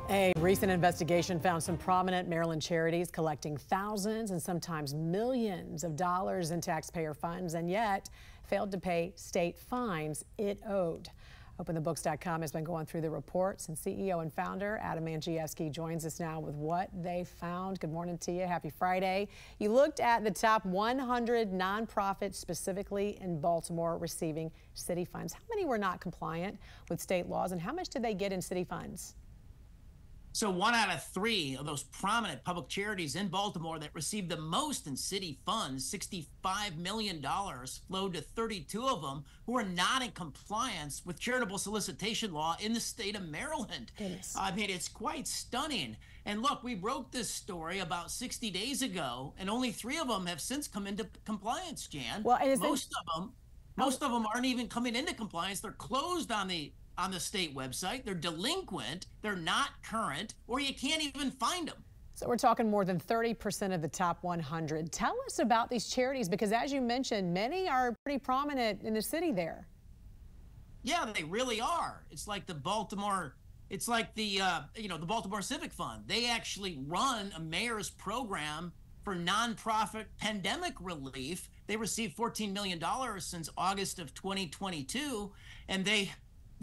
A recent investigation found some prominent Maryland charities collecting thousands and sometimes millions of dollars in taxpayer funds and yet failed to pay state fines it owed. OpenTheBooks.com has been going through the reports, and CEO and founder Adam Andrzejewski joins us now with what they found. Good morning to you. Happy Friday. You looked at the top 100 nonprofits specifically in Baltimore receiving city funds. How many were not compliant with state laws, and how much did they get in city funds? So 1 out of 3 of those prominent public charities in Baltimore that received the most in city funds, $65 million, flowed to 32 of them who are not in compliance with charitable solicitation law in the state of Maryland. Goodness. I mean, it's quite stunning. And look, we wrote this story about 60 days ago, and only 3 of them have since come into compliance, Jan. Well, most of them aren't even coming into compliance. They're closed on the state website. They're delinquent, they're not current, or you can't even find them. So we're talking more than 30% of the top 100. Tell us about these charities, because as you mentioned, many are pretty prominent in the city there. Yeah, they really are. It's like the Baltimore Civic Fund. They actually run a mayor's program for nonprofit pandemic relief. They received $14 million since August of 2022, and they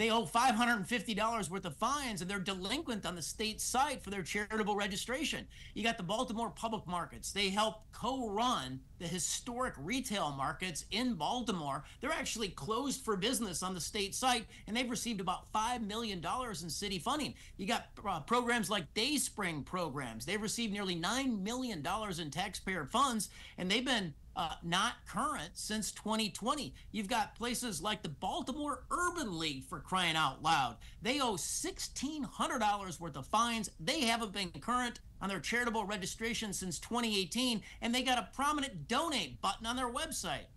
owe $550 worth of fines, and they're delinquent on the state site for their charitable registration. You got the Baltimore Public Markets. They help co-run the historic retail markets in Baltimore. They're actually closed for business on the state site, and they've received about $5 million in city funding. You got programs like Dayspring programs. They've received nearly $9 million in taxpayer funds, and they've been not current since 2020. You've got places like the Baltimore Urban League, for crying out loud. They owe $1,600 worth of fines. They haven't been current on their charitable registration since 2018, and they got a prominent donate button on their website.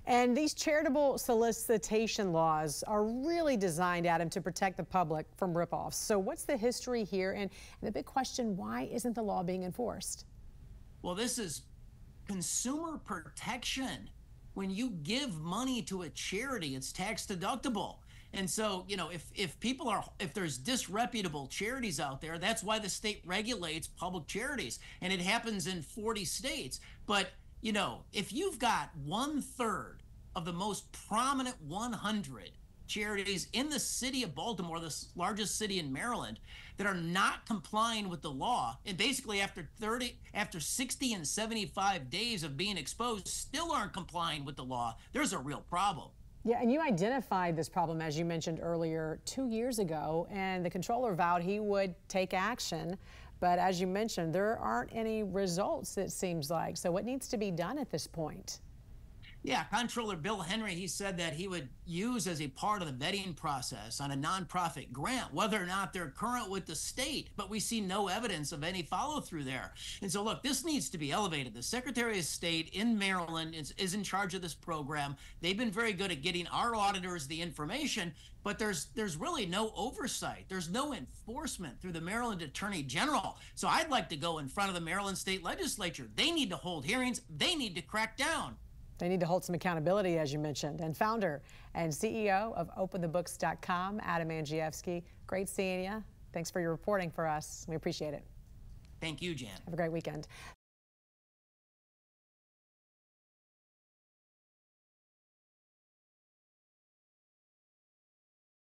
And these charitable solicitation laws are really designed, Adam, to protect the public from ripoffs. So what's the history here? And the big question, why isn't the law being enforced? Well, this is consumer protection. When you give money to a charity, it's tax deductible. And so, if there's disreputable charities out there, that's why the state regulates public charities, and it happens in 40 states. But, if you've got 1/3 of the most prominent 100 charities in the city of Baltimore, the largest city in Maryland, that are not complying with the law, and basically after 60 and 75 days of being exposed still aren't complying with the law, there's a real problem. Yeah, and you identified this problem, as you mentioned earlier, 2 years ago, and the controller vowed he would take action. But as you mentioned, there aren't any results, it seems like. So what needs to be done at this point? Yeah, Comptroller Bill Henry, he said that he would use as a part of the vetting process on a nonprofit grant whether or not they're current with the state, but we see no evidence of any follow through there. And so look, this needs to be elevated. The Secretary of State in Maryland is in charge of this program. They've been very good at getting our auditors the information, but there's really no oversight. There's no enforcement through the Maryland Attorney General. So I'd like to go in front of the Maryland State Legislature. They need to hold hearings. They need to crack down. They need to hold some accountability, as you mentioned. And founder and CEO of OpenTheBooks.com, Adam Andrzejewski, great seeing you. Thanks for your reporting for us. We appreciate it. Thank you, Jan. Have a great weekend.